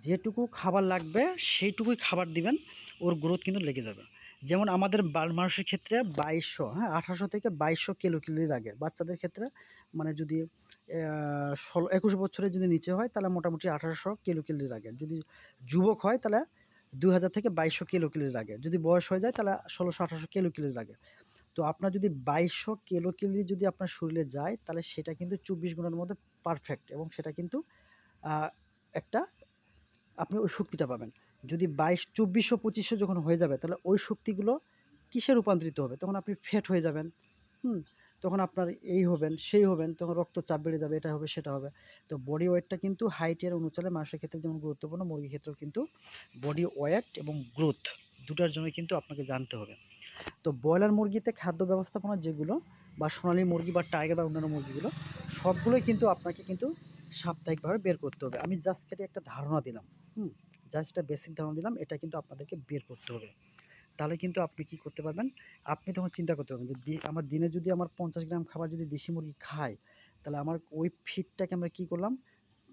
যেটুকু খাবার লাগবে সেইটুকুই খাবার দিবেন, ওর গ্রোথ কিন্তু লেগে যাবে। যেমন আমাদের মানুষের ক্ষেত্রে 2200, হ্যাঁ, 1800 থেকে 2200 কিলোক্যালোরি লাগে। বাচ্চাদের ক্ষেত্রে মানে যদি 21 বছরের যদি নিচে হয় তাহলে মোটামুটি 1800 কিলোক্যালোরি লাগে। যদি যুবক হয় তাহলে 2000 থেকে 2200 কিলোক্যালোরি লাগে। যদি বয়স হয়ে যায় তাহলে 1600-1800 কিলোক্যালোরি লাগে। তো আপনার যদি 2200 কিলোক্যালোরি যদি আপনার শরীরে যায় তাহলে সেটা কিন্তু 24 ঘন্টার মধ্যে পারফেক্ট, এবং সেটা কিন্তু একটা আপনি ওই শক্তিটা পাবেন। যদি 2400 2500 যখন হয়ে যাবে তাহলে ওই শক্তিগুলো কিসে রূপান্তরিত হবে? তখন আপনি ফ্যাট হয়ে যাবেন। হুম? তখন আপনার এই হবেন, সেই হবেন, তখন রক্তচাপ বেড়ে যাবে, এটা হবে, সেটা হবে। তো বডি ওয়েটটা কিন্তু হাইটের অনুসারে মানুষের ক্ষেত্রে যেমন গুরুত্বপূর্ণ, মুরগির ক্ষেত্রেও কিন্তু বডি ওয়েট এবং গ্রোথ দুটার জন্যই কিন্তু আপনাকে জানতে হবে। তো ব্রয়লার মুরগিতে খাদ্য ব্যবস্থাপনা যেগুলো, বা সোনালী মুরগি বা টাইগার বা অন্যান্য মুরগিগুলো, সবগুলোই কিন্তু আপনাকে কিন্তু সাপ্তাহিকভাবে বের করতে হবে। আমি জাস্ট এটা একটা ধারণা দিলাম। জাস্ট একটা বেসিক ধারণা দিলাম, এটা কিন্তু আপনাদেরকে বের করতে হবে। তাহলে কিন্তু আপনি কি করতে পারবেন, আপনি তখন চিন্তা করতে পারবেন যে আমার দিনে যদি আমার 50 গ্রাম খাবার যদি দেশি মুরগি খায়, তাহলে আমার ওই ফিডটাকে আমরা কি করলাম,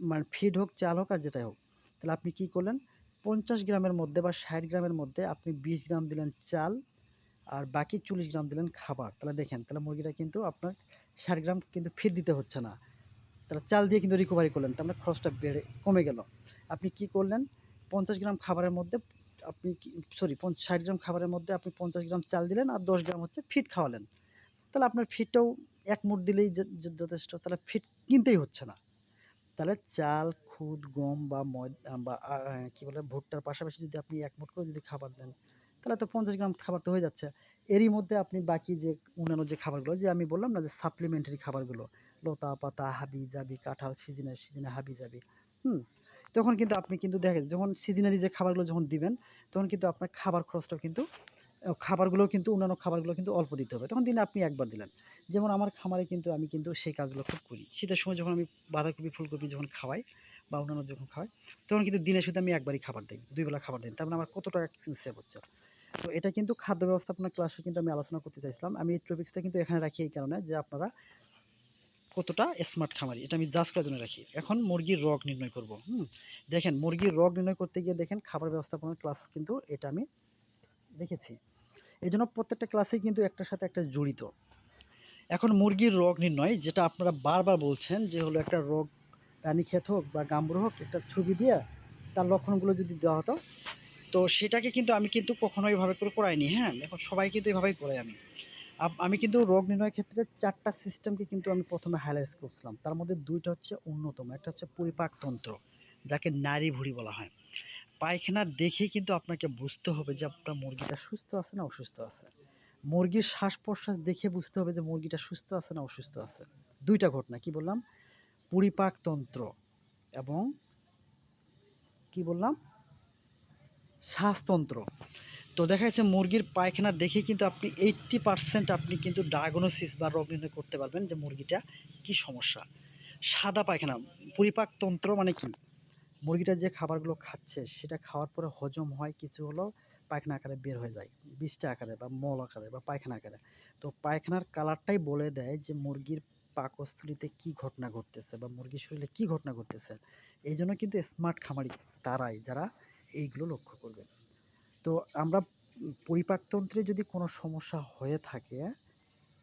মানে ফিড হোক, চাল হোক, আর যেটাই হোক, তাহলে আপনি কি করলেন, 50 গ্রামের মধ্যে বা 60 গ্রামের মধ্যে আপনি 20 গ্রাম দিলেন চাল, আর বাকি 40 গ্রাম দিলেন খাবার। তাহলে দেখেন, তাহলে মুরগিটা কিন্তু আপনার 60 গ্রাম কিন্তু ফিড দিতে হচ্ছে না। তাহলে চাল দিয়ে কিন্তু রিকভারি করলেন, তার মানে খরচটা কমে গেল। আপনি কি করলেন, 50 গ্রাম খাবারের মধ্যে আপনি কি, সরি, 60 গ্রাম খাবারের মধ্যে আপনি 50 গ্রাম চাল দিলেন আর 10 গ্রাম হচ্ছে ফিড খাওয়ালেন। তাহলে আপনার ফিডটাও এক মুঠ দিলেই যথেষ্ট। তাহলে ফিড কিনতেই হচ্ছে না। তাহলে চাল, খুদ, গম বা বা কি বলে, ভুট্টার পাশাপাশি যদি আপনি এক মুঠ করে যদি খাবার দেন, তাহলে তো 50 গ্রাম খাবার তো হয়ে যাচ্ছে। এরই মধ্যে আপনি বাকি যে অন্যান্য যে খাবারগুলো, যে আমি বললাম না যে সাপ্লিমেন্টারি খাবারগুলো, লতা পাতা, হাবি জাবি, কাঁঠাল সিজনে সিজনে হাবি জাবি, হুম, তখন কিন্তু আপনি কিন্তু দেখেন, যখন সিজনারি যে খাবারগুলো যখন দিবেন, তখন কিন্তু আপনার খাবার খরচটাও কিন্তু, খাবারগুলো কিন্তু, অন্যান্য খাবারগুলো কিন্তু অল্প দিতে হবে। তখন দিনে আপনি একবার দিলেন। যেমন আমার খামারে কিন্তু আমি কিন্তু সেই কাজগুলো খুব করি। শীতের সময় যখন আমি বাঁধাকপি, ফুলকপি যখন খাওয়াই বা অন্যান্য যখন খাওয়াই, তখন কিন্তু দিনে শুধু আমি একবারই খাবার দেই, 2 বেলা খাবার দেই। তার মানে আমার কত টাকা কিন্তু সেভ হচ্ছে। তো এটা কিন্তু খাদ্য ব্যবস্থাপনা ক্লাসে কিন্তু আমি আলোচনা করতে চাইছিলাম। আমি এই টপিক্সটা কিন্তু এখানে রাখি এই কারণে যে আপনারা কতটা স্মার্ট খামারি, এটা আমি জাজ করার জন্য রাখি। এখন মুরগির রোগ নির্ণয় করব। দেখেন, মুরগির রোগ নির্ণয় করতে গিয়ে দেখেন খাবার ব্যবস্থাপনার ক্লাস কিন্তু এটা আমি দেখেছি। এজন্য প্রত্যেকটা ক্লাসেই কিন্তু একটার সাথে একটা জড়িত। এখন মুরগির রোগ নির্ণয়, যেটা আপনারা বারবার বলছেন যে হলো একটা রোগ, রানীক্ষেত হোক বা গাম্বুর হোক, একটা ছবি দিয়ে তার লক্ষণগুলো যদি দেওয়া হতো, তো সেটাকে কিন্তু আমি কিন্তু কখনো এভাবে করে করাইনি। হ্যাঁ, এখন সবাই কিন্তু এভাবেই করাই। আমি কিন্তু রোগ নির্ণয়ের ক্ষেত্রে 4টা সিস্টেমকে কিন্তু আমি প্রথমে হাইলাইট করছিলাম। তার মধ্যে 2টা হচ্ছে অন্যতম। একটা হচ্ছে পরিপাকতন্ত্র, যাকে নাড়ি ভুঁড়ি বলা হয়। পায়খানা দেখেই কিন্তু আপনাকে বুঝতে হবে যে আপনার মুরগিটা সুস্থ আছে না অসুস্থ আছে। মুরগির শ্বাস-প্রশ্বাস দেখে বুঝতে হবে যে মুরগিটা সুস্থ আছে না অসুস্থ আছে। 2টা ঘটনা, কি বললাম? পরিপাকতন্ত্র এবং কি বললাম? শ্বাসতন্ত্র। তো দেখা যাচ্ছে মুরগির পায়খানা দেখেই কিন্তু আপনি 80% আপনি কিন্তু ডায়াগনোসিস বা রোগ নির্ণয় করতে পারবেন যে মুরগিটা কি সমস্যা। সাদা পায়খানা, পরিপাকতন্ত্র মানে কি? মুরগিটা যে খাবারগুলো খাচ্ছে সেটা খাওয়ার পরে হজম হয়, কিছু হলো পায়খানা আকারে বের হয়ে যায়, বিষ্ঠা আকারে বা মল আকারে বা পায়খানা আকারে। তো পায়খানার কালারটাই বলে দেয় যে মুরগির পাকস্থলীতে কি ঘটনা ঘটতেছে বা মুরগির শরীরে কি ঘটনা ঘটতেছে। এই জন্য কিন্তু স্মার্ট খামারি তারাই যারা এইগুলো লক্ষ্য করবে। তো আমরা পরিপাকতন্ত্রে যদি কোনো সমস্যা হয়ে থাকে,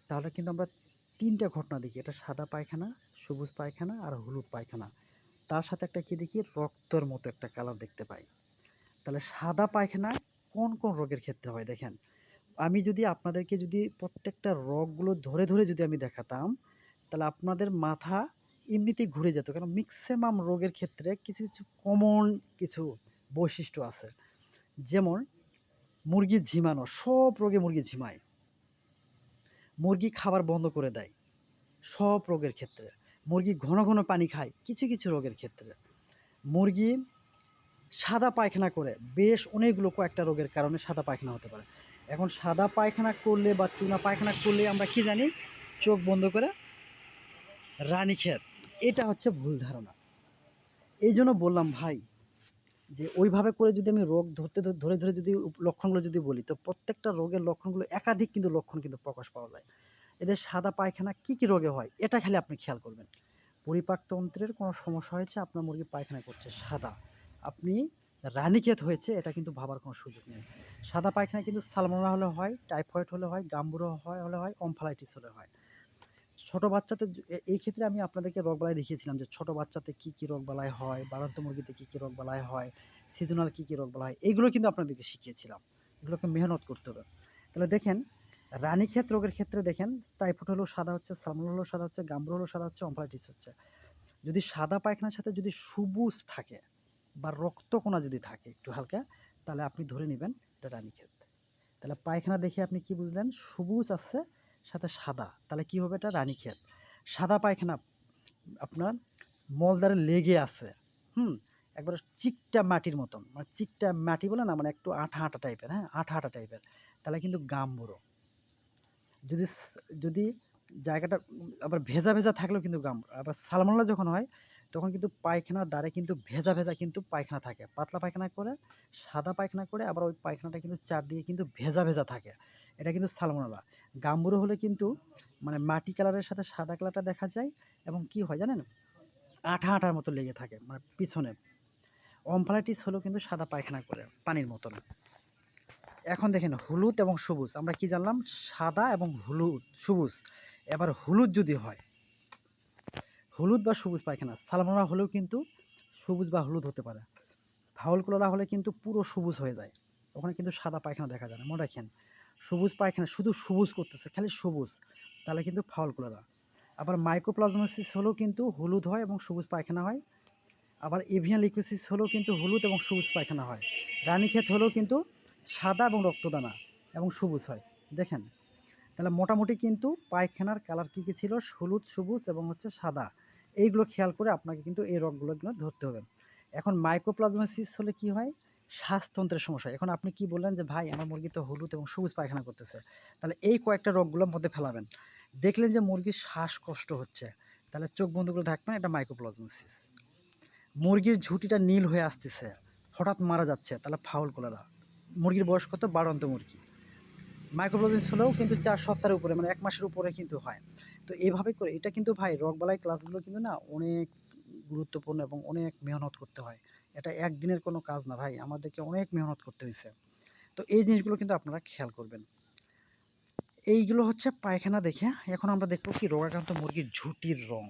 তাহলে কিন্তু আমরা 3টা ঘটনা দেখি। এটা সাদা পায়খানা, সবুজ পায়খানা আর হলুদ পায়খানা। তার সাথে একটা কি দেখি, রক্তের মতো একটা কালার দেখতে পাই। তাহলে সাদা পায়খানা কোন কোন রোগের ক্ষেত্রে হয় দেখেন। আমি যদি আপনাদেরকে যদি প্রত্যেকটা রোগগুলো ধরে ধরে যদি আমি দেখাতাম, তাহলে আপনাদের মাথা এমনিতেই ঘুরে যেত। কারণ ম্যাক্সিমাম রোগের ক্ষেত্রে কিছু কিছু কমন কিছু বৈশিষ্ট্য আছে। যেমন মুরগি ঝিমানো, সব রোগে মুরগি ঝিমায়। মুরগি খাবার বন্ধ করে দেয় সব রোগের ক্ষেত্রে। মুরগি ঘন ঘন পানি খায় কিছু কিছু রোগের ক্ষেত্রে। মুরগি সাদা পায়খানা করে বেশ অনেকগুলো, কয়েকটা রোগের কারণে সাদা পায়খানা হতে পারে। এখন সাদা পায়খানা করলে বা চুনা পায়খানা করলে আমরা কি জানি, চোখ বন্ধ করে রানীক্ষেত। এটা হচ্ছে ভুল ধারণা। এই জন্য বললাম ভাই, যে ওইভাবে করে যদি আমি রোগ ধরে ধরে যদি লক্ষণগুলো যদি বলি, তো প্রত্যেকটা রোগের লক্ষণগুলো একাধিক কিন্তু লক্ষণ কিন্তু প্রকাশ পাওয়া যায়। এদের সাদা পায়খানা কি কি রোগে হয় এটা খালি আপনি খেয়াল করবেন। পরিপাকতন্ত্রের কোনো সমস্যা হয়েছে, আপনার মুরগি পায়খানা করছে সাদা, আপনি রানীক্ষেত হয়েছে এটা কিন্তু ভাবার কোনো সুযোগ নেই। সাদা পায়খানা কিন্তু সালমোনেলা হলে হয়, টাইফয়েড হলে হয়, গাম্বুরো হলে হয়, অম্ফালাইটিস হলে হয়। ছোট বাচ্চাতে এই ক্ষেত্রে আমি আপনাদেরকে রোগবালাই দেখিয়েছিলাম যে ছোট বাচ্চাতে কি কি রোগবালাই হয়, বাড়ন্ত মুরগিতে কি কি রোগবালাই হয়, সিজনাল কি কি রোগবালাই হয়, এইগুলো কিন্তু আপনাদেরকে শিখিয়েছিলাম। এগুলোকে মেহনত করতে হবে। তাহলে দেখেন রানীক্ষেত রোগের ক্ষেত্রে দেখেন টাইফয়েড হলেও সাদা হচ্ছে, সালমোনেলা হলেও সাদা হচ্ছে, গাম্বুরো হলেও সাদা হচ্ছে, অম্ফালাইটিস হচ্ছে। যদি সাদা পায়খানার সাথে যদি সবুজ থাকে বা রক্তকণা যদি থাকে একটু হালকা, তাহলে আপনি ধরে নেবেন এটা রানীক্ষেত। তাহলে পায়খানা দেখে আপনি কি বুঝলেন? সবুজ আছে সাথে সাদা, তাহলে কি হবে? এটা রানীক্ষেত। সাদা পায়খানা আপনার মলদ্বারে লেগে আছে, একবারে চিকটা মাটির মতন, মানে চিকটা মাটি বলে না, মানে একটু আঠা আঠা টাইপের, হ্যাঁ আঠা আঠা টাইপের, তাহলে কিন্তু গাম্বুরো। যদি যদি জায়গাটা আবার ভেজা ভেজা থাকলেও কিন্তু গাম্বুরো। আবার সালমোনেলা যখন হয় তখন কিন্তু পায়খানার দ্বারে কিন্তু ভেজা ভেজা কিন্তু পায়খানা থাকে, পাতলা পায়খানা করে, সাদা পায়খানা করে, আবার ওই পায়খানাটা কিন্তু চারদিকে কিন্তু ভেজা ভেজা থাকে, এটা কিন্তু সালমোনেলা। গাম্বুরো হলে কিন্তু মানে মাটি কালারের সাথে সাদা কালারটা দেখা যায় এবং কি হয় জানেন, আঠা আঠার মতো লেগে থাকে মানে পিছনে। অম্ফালাইটিস হলেও কিন্তু সাদা পায়খানা করে পানির মতন। এখন দেখেন হলুদ এবং সবুজ, আমরা কি জানলাম? সাদা এবং হলুদ সবুজ। এবার হলুদ যদি হয়, হলুদ বা সবুজ পায়খানা, সালমোনেলা হলেও কিন্তু সবুজ বা হলুদ হতে পারে। ফাউল ক্লোরা হলে কিন্তু পুরো সবুজ হয়ে যায়, ওখানে কিন্তু সাদা পায়খানা দেখা যায় না। মনে রাখেন, সবুজ পায়খানা শুধু সবুজ করতেছে, খালি সবুজ, তাহলে কিন্তু ফাউল ক্লোরা। আবার মাইকোপ্লাজমোসিস হলেও কিন্তু হলুদ হয় এবং সবুজ পায়খানা হয়। আবার এভিয়ান লিউকোসিস হলেও কিন্তু হলুদ এবং সবুজ পায়খানা হয়। রানীক্ষেত হলেও কিন্তু সাদা এবং রক্তদানা এবং সবুজ হয়। দেখেন, তাহলে মোটামুটি কিন্তু পায়খানার কালার কী কী ছিল? হলুদ, সবুজ এবং হচ্ছে সাদা। এইগুলো খেয়াল করে আপনাকে কিন্তু এই রোগগুলো ধরতে হবে। এখন মাইকোপ্লাজমোসিস হলে কি হয়? শ্বাসতন্ত্রের সমস্যা। এখন আপনি কি বললেন যে ভাই আমার মুরগি তো হলুদ এবং সবুজ পায়খানা করতেছে, তাহলে এই কয়েকটা রোগগুলোর মধ্যে ফেলাবেন। দেখলেন যে মুরগির শ্বাসকষ্ট হচ্ছে, তাহলে চোখ বন্ধ করে থাকবেন, এটা মাইকোপ্লাজমোসিস। মুরগির ঝুঁটিটা নীল হয়ে আসতেছে, হঠাৎ মারা যাচ্ছে, তাহলে ফাউল ক্লোরা। মুরগির বয়স কত? বাড়ন্ত মুরগি। মাইক্রোপ্লাজমোসিস হলেও কিন্তু 4 সপ্তাহের উপরে, মানে 1 মাসের উপরে কিন্তু হয়। তো এইভাবে করে এটা কিন্তু ভাই রোগবালাই ক্লাসগুলো কিন্তু না অনেক গুরুত্বপূর্ণ এবং অনেক মেহনত করতে হয়। এটা একদিনের কোনো কাজ না ভাই, আমাদেরকে অনেক মেহনত করতে হইছে। তো এই জিনিসগুলো কিন্তু আপনারা খেয়াল করবেন। এইগুলো হচ্ছে পায়খানা দেখে। এখন আমরা দেখব কি রোগাক্রান্ত মুরগির ঝুঁটির রং।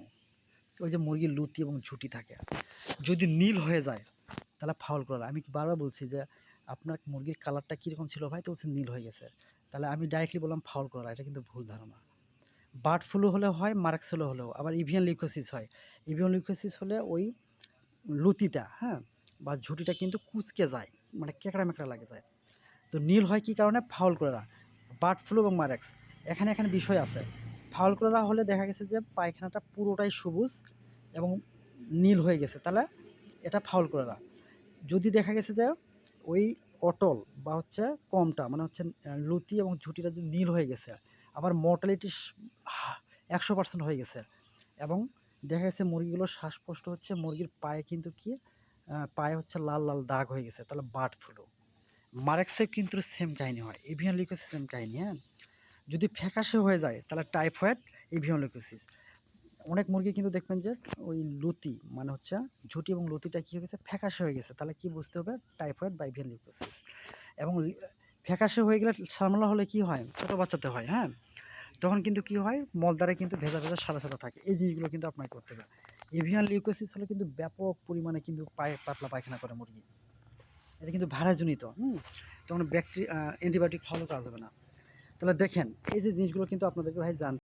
ওই যে মুরগির লুতি এবং ঝুঁটি থাকে, যদি নীল হয়ে যায় তাহলে ফাউল ক্লোরা। আমি বারবার বলছি যে আপনার মুরগির কালারটা কীরকম ছিল ভাই? তো বলছে নীল হয়ে গেছে, তাহলে আমি ডাইরেক্টলি বললাম ফাউল ক্লোরা। এটা কিন্তু ভুল ধারণা। বার্ড ফ্লু হলে হয়, মারাক্স হলেও, আবার এভিয়ান লিউকোসিস হয়। এভিয়ান লিউকোসিস হলে ওই লুতিটা, হ্যাঁ, বা ঝুঁটিটা কিন্তু কুঁচকে যায়, মানে কেঁকড়া মেকড়া লাগে যায়। তো নীল হয় কী কারণে? ফাউল ক্লোরা। বার্ড ফ্লু এবং মারাক্স, এখানে এখানে বিষয় আছে। ফাউল ক্লোরা হলে দেখা গেছে যে পায়খানাটা পুরোটাই সবুজ এবং নীল হয়ে গেছে, তাহলে এটা ফাউল ক্লোরা। যদি দেখা গেছে যে ওই অটল বা হচ্ছে কমটা, মানে হচ্ছে লুতি এবং ঝুঁটিটা যদি নীল হয়ে গেছে, আবার মর্টালিটি 100% হয়ে গেছে, এবং দেখা গেছে মুরগিগুলোর শ্বাসকষ্ট হচ্ছে, মুরগির পায়ে কিন্তু কি পায়ে হচ্ছে লাল লাল দাগ হয়ে গেছে, তাহলে বার্ড ফ্লু। মারেক্সের কিন্তু সেম কাহিনী হয়, এভিয়ান লিউকোসিস সেম কাহিনী। হ্যাঁ, যদি ফ্যাকাশে হয়ে যায় তাহলে টাইফয়েড, এভিয়ান লিউকোসিস। অনেক মুরগি কিন্তু দেখবেন যে ওই লুতি, মানে হচ্ছে ঝুঁটি এবং লুতিটা কী হয়ে গেছে? ফ্যাকাশে হয়ে গেছে, তাহলে কি বুঝতে হবে? টাইফয়েড বা এভিয়ান লিউকোসিস। এবং ফ্যাকাশে হয়ে গেলে সালমোনেলা হলে কি হয়? ছোটো বাচ্চাতে হয়, হ্যাঁ, তখন কিন্তু কি হয়? মলদ্বারে কিন্তু ভেজা ভেজা সাদা সাদা থাকে। এই জিনিসগুলো কিন্তু আপনাকে করতে হবে। এভিয়ান লিউকোসিস হলে কিন্তু ব্যাপক পরিমাণে কিন্তু পাতলা পায়খানা করে মুরগি। এটা কিন্তু ভাইরাসজনিত, তখন অ্যান্টিবায়োটিক খাওয়ালেও কাজ হবে না। তাহলে দেখেন এই যে জিনিসগুলো কিন্তু আপনাদেরকে ভাই জানতে